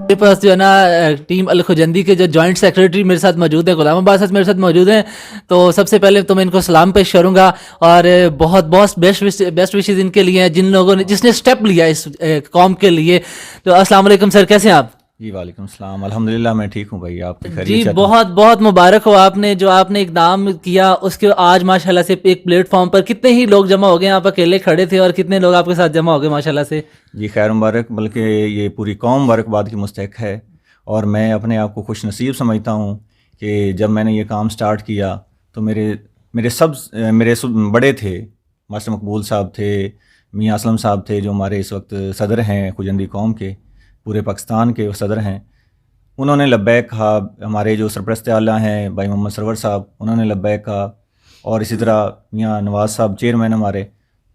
میرے پاس جو ہے نا ٹیم الخجندی کے جو جوائنٹ سیکریٹری میرے ساتھ موجود ہیں، غلام عباس صاحب میرے ساتھ موجود ہیں. تو سب سے پہلے تو میں ان کو سلام پیش کروں گا اور بہت بہت بیسٹ وشز ان کے لیے ہیں جن لوگوں نے جس نے اسٹیپ لیا اس قوم کے لیے. تو السلام علیکم سر، کیسے ہیں آپ؟ جی وعلیکم السلام، الحمدللہ میں ٹھیک ہوں بھائی، آپ کی خیریت؟ جی بہت بہت مبارک ہو، آپ نے جو آپ نے اقدام کیا اس کے آج ماشاءاللہ سے ایک پلیٹ فارم پر کتنے ہی لوگ جمع ہو گئے، آپ اکیلے کھڑے تھے اور کتنے لوگ آپ کے ساتھ جمع ہو گئے ماشاءاللہ سے. جی خیر مبارک، بلکہ یہ پوری قوم مبارکباد کی مستحق ہے، اور میں اپنے آپ کو خوش نصیب سمجھتا ہوں کہ جب میں نے یہ کام سٹارٹ کیا تو میرے بڑے تھے، ماسٹر مقبول صاحب تھے، میاں اسلم صاحب تھے جو ہمارے اس وقت صدر ہیں خجندی قوم کے، پورے پاکستان کے صدر ہیں. انہوں نے لبیک کہا. ہمارے جو سرپرست اعلیٰ ہیں بھائی محمد سرور صاحب، انہوں نے لبیک کہا، اور اسی طرح میاں نواز صاحب چیئرمین ہمارے،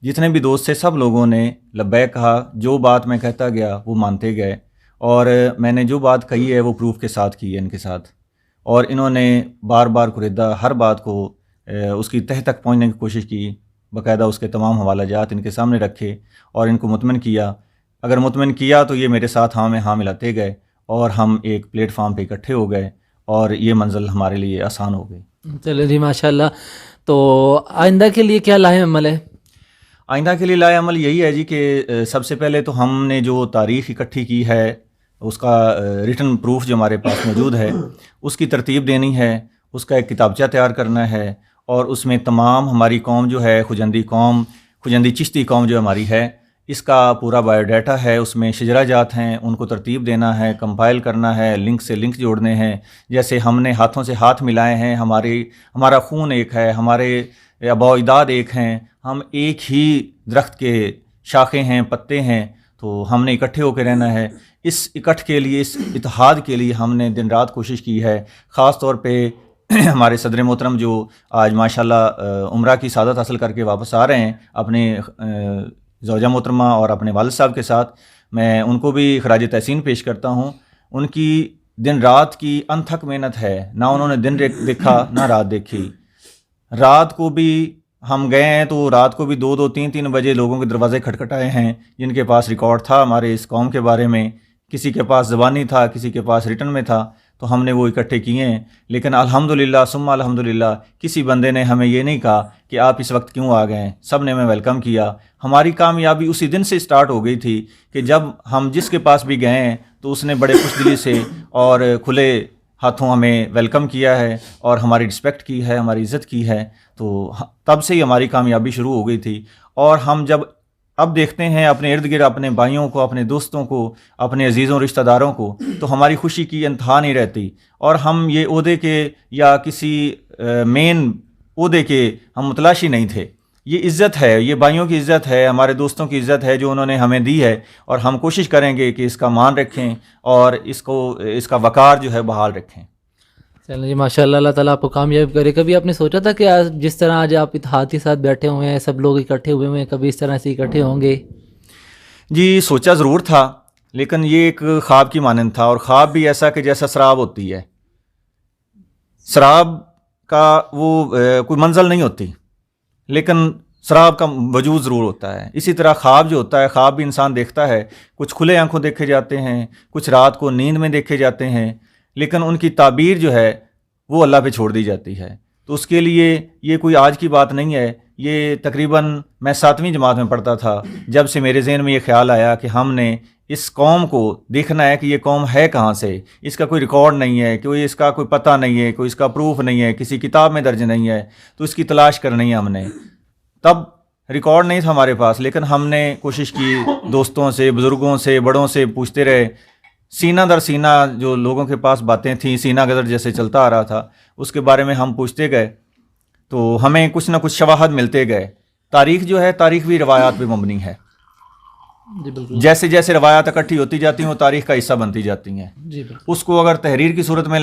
جتنے بھی دوست تھے سب لوگوں نے لبیک کہا. جو بات میں کہتا گیا وہ مانتے گئے، اور میں نے جو بات کہی ہے وہ پروف کے ساتھ کی ہے ان کے ساتھ. اور انہوں نے بار بار قریدہ ہر بات کو اس کی تہ تک پہنچنے کی کوشش کی، باقاعدہ اس کے تمام حوالہ جات ان کے سامنے رکھے اور ان کو مطمئن کیا. اگر مطمئن کیا تو یہ میرے ساتھ ہاں میں ہاں ملاتے گئے، اور ہم ایک پلیٹ فارم پہ اکٹھے ہو گئے، اور یہ منزل ہمارے لیے آسان ہو گئی. چلے جی ماشاءاللہ. تو آئندہ کے لیے کیا لاہم عمل ہے؟ آئندہ کے لیے لائے عمل یہی ہے جی کہ سب سے پہلے تو ہم نے جو تاریخ اکٹھی کی ہے اس کا ریٹن پروف جو ہمارے پاس موجود ہے اس کی ترتیب دینی ہے، اس کا ایک کتابچہ تیار کرنا ہے، اور اس میں تمام ہماری قوم جو ہے خجندی قوم، خجندی چشتی قوم جو ہماری ہے، اس کا پورا بایو ڈیٹا ہے، اس میں شجرہ جات ہیں، ان کو ترتیب دینا ہے، کمپائل کرنا ہے، لنک سے لنک جوڑنے ہیں. جیسے ہم نے ہاتھوں سے ہاتھ ملائے ہیں، ہمارا خون ایک ہے، ہمارے آباء و اجداد ایک ہیں، ہم ایک ہی درخت کے شاخیں ہیں، پتے ہیں، تو ہم نے اکٹھے ہو کے رہنا ہے. اس اکٹھ کے لیے، اس اتحاد کے لیے ہم نے دن رات کوشش کی ہے. خاص طور پہ ہمارے صدر محترم جو آج ماشاءاللہ عمرہ کی سعادت حاصل کر کے واپس آ رہے ہیں اپنے زوجہ محترمہ اور اپنے والد صاحب کے ساتھ، میں ان کو بھی خراج تحسین پیش کرتا ہوں. ان کی دن رات کی انتھک محنت ہے، نہ انہوں نے دن دیکھا نہ رات دیکھی. رات کو بھی ہم گئے ہیں تو رات کو بھی 2-2 3-3 بجے لوگوں کے دروازے کھٹکھٹائے ہیں جن کے پاس ریکارڈ تھا ہمارے اس قوم کے بارے میں، کسی کے پاس زبانی تھا، کسی کے پاس ریٹن میں تھا، تو ہم نے وہ اکٹھے کیے ہیں. لیکن الحمدللہ ثم الحمدللہ کسی بندے نے ہمیں یہ نہیں کہا کہ آپ اس وقت کیوں آ گئے ہیں، سب نے ہمیں ویلکم کیا. ہماری کامیابی اسی دن سے سٹارٹ ہو گئی تھی کہ جب ہم جس کے پاس بھی گئے ہیں تو اس نے بڑے خوش دلی سے اور کھلے ہاتھوں ہمیں ویلکم کیا ہے اور ہماری رسپیکٹ کی ہے، ہماری عزت کی ہے. تو تب سے ہی ہماری کامیابی شروع ہو گئی تھی. اور ہم جب اب دیکھتے ہیں اپنے ارد گرد اپنے بھائیوں کو، اپنے دوستوں کو، اپنے عزیزوں رشتہ داروں کو، تو ہماری خوشی کی انتہا نہیں رہتی. اور ہم یہ عہدے کے یا کسی مین عہدے کے ہم متلاشی نہیں تھے. یہ عزت ہے، یہ بھائیوں کی عزت ہے، ہمارے دوستوں کی عزت ہے جو انہوں نے ہمیں دی ہے، اور ہم کوشش کریں گے کہ اس کا مان رکھیں اور اس کا وقار جو ہے بحال رکھیں. چلیں جی ماشاءاللہ، اللہ تعالیٰ آپ کو کامیاب کرے. کبھی آپ نے سوچا تھا کہ آج جس طرح آج آپ اتحاد کے ساتھ بیٹھے ہوئے ہیں، سب لوگ اکٹھے ہوئے ہیں، کبھی اس طرح سے اکٹھے ہوں گے؟ جی سوچا ضرور تھا، لیکن یہ ایک خواب کی مانند تھا، اور خواب بھی ایسا کہ جیسا سراب ہوتی ہے. سراب کا وہ کوئی منزل نہیں ہوتی، لیکن سراب کا وجود ضرور ہوتا ہے. اسی طرح خواب جو ہوتا ہے، خواب بھی انسان دیکھتا ہے، کچھ کھلے آنکھوں دیکھے جاتے ہیں، کچھ رات کو نیند میں دیکھے جاتے ہیں، لیکن ان کی تعبیر جو ہے وہ اللہ پہ چھوڑ دی جاتی ہے. تو اس کے لیے یہ کوئی آج کی بات نہیں ہے. یہ تقریباً میں 7ویں جماعت میں پڑھتا تھا جب سے میرے ذہن میں یہ خیال آیا کہ ہم نے اس قوم کو دیکھنا ہے کہ یہ قوم ہے کہاں سے. اس کا کوئی ریکارڈ نہیں ہے، کوئی اس کا کوئی پتہ نہیں ہے، کوئی اس کا پروف نہیں ہے، کسی کتاب میں درج نہیں ہے، تو اس کی تلاش کرنی ہے ہم نے. تب ریکارڈ نہیں تھا ہمارے پاس، لیکن ہم نے کوشش کی، دوستوں سے، بزرگوں سے، بڑوں سے پوچھتے رہے. سینہ در سینہ جو لوگوں کے پاس باتیں تھیں، سینہ گدر جیسے چلتا آ رہا تھا، اس کے بارے میں ہم پوچھتے گئے تو ہمیں کچھ نہ کچھ شواہد ملتے گئے. تاریخ جو ہے، تاریخ بھی روایات پہ مبنی ہے. جیسے جیسے روایات اکٹھی ہوتی جاتی ہیں وہ تاریخ کا حصہ بنتی جاتی ہیں. اس کو اگر تحریر کی صورت میں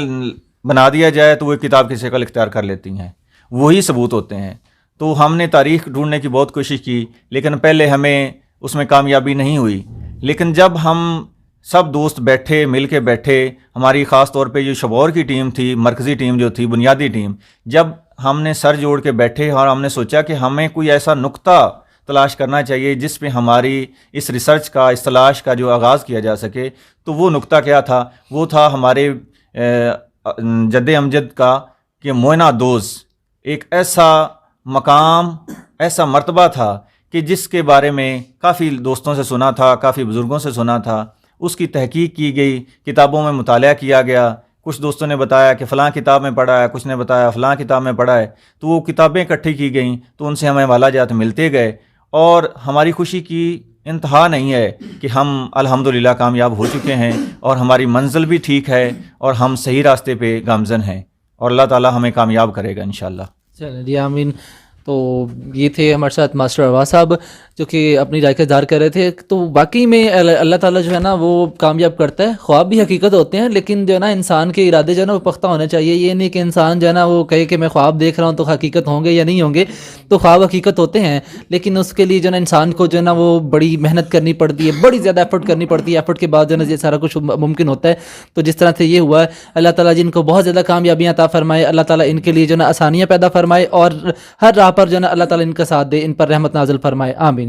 بنا دیا جائے تو وہ کتاب کی شکل اختیار کر لیتی ہیں، وہی ثبوت ہوتے ہیں. تو ہم نے تاریخ ڈھونڈنے کی بہت کوشش کی، لیکن پہلے ہمیں اس میں کامیابی نہیں ہوئی. لیکن جب ہم سب دوست بیٹھے مل کے بیٹھے. ہماری خاص طور پہ جو شبور کی ٹیم تھی, مرکزی ٹیم جو تھی, بنیادی ٹیم, جب ہم نے سر جوڑ کے بیٹھے اور ہم نے سوچا کہ ہمیں کوئی ایسا نقطہ تلاش کرنا چاہیے جس پہ ہماری اس ریسرچ کا, اس تلاش کا جو آغاز کیا جا سکے, تو وہ نقطہ کیا تھا؟ وہ تھا ہمارے جد امجد کا کہ موئنہ دوز ایک ایسا مقام, ایسا مرتبہ تھا کہ جس کے بارے میں کافی دوستوں سے سنا تھا, کافی بزرگوں سے سنا تھا. اس کی تحقیق کی گئی, کتابوں میں مطالعہ کیا گیا. کچھ دوستوں نے بتایا کہ فلاں کتاب میں پڑھا ہے, کچھ نے بتایا فلاں کتاب میں پڑھا ہے. تو وہ کتابیں اکٹھی کی گئیں, تو ان سے ہمیں حوالہ جات ملتے گئے, اور ہماری خوشی کی انتہا نہیں ہے کہ ہم الحمدللہ کامیاب ہو چکے ہیں اور ہماری منزل بھی ٹھیک ہے اور ہم صحیح راستے پہ گامزن ہیں, اور اللہ تعالی ہمیں کامیاب کرے گا انشاءاللہ. چلیں جی آمین. تو یہ تھے ہمارے ساتھ ماسٹر ارواز صاحب جو کہ اپنی رائے کا اظہار کر رہے تھے. تو واقعی میں اللہ تعالیٰ جو ہے نا وہ کامیاب کرتا ہے. خواب بھی حقیقت ہوتے ہیں, لیکن جو ہے نا انسان کے ارادے جو ہے نا وہ پختہ ہونے چاہیے. یہ نہیں کہ انسان جو ہے نا وہ کہے کہ میں خواب دیکھ رہا ہوں تو حقیقت ہوں گے یا نہیں ہوں گے. تو خواب حقیقت ہوتے ہیں, لیکن اس کے لیے جو ہے نا انسان کو جو ہے نا وہ بڑی محنت کرنی پڑتی ہے, بڑی زیادہ ایفرٹ کرنی پڑتی ہے. ایفرٹ کے بعد جو ہے نا یہ سارا کچھ ممکن ہوتا ہے. تو جس طرح سے یہ ہوا ہے, اللہ تعالیٰ جن کو بہت زیادہ کامیابیاں عطا فرمائے, اللہ تعالیٰ ان کے لیے جو ہے نا آسانیاں پیدا فرمائے, اور ہر راہ پر جو ہے نا اللہ تعالیٰ ان کا ساتھ دے, ان پر رحمت نازل فرمائے. آمین.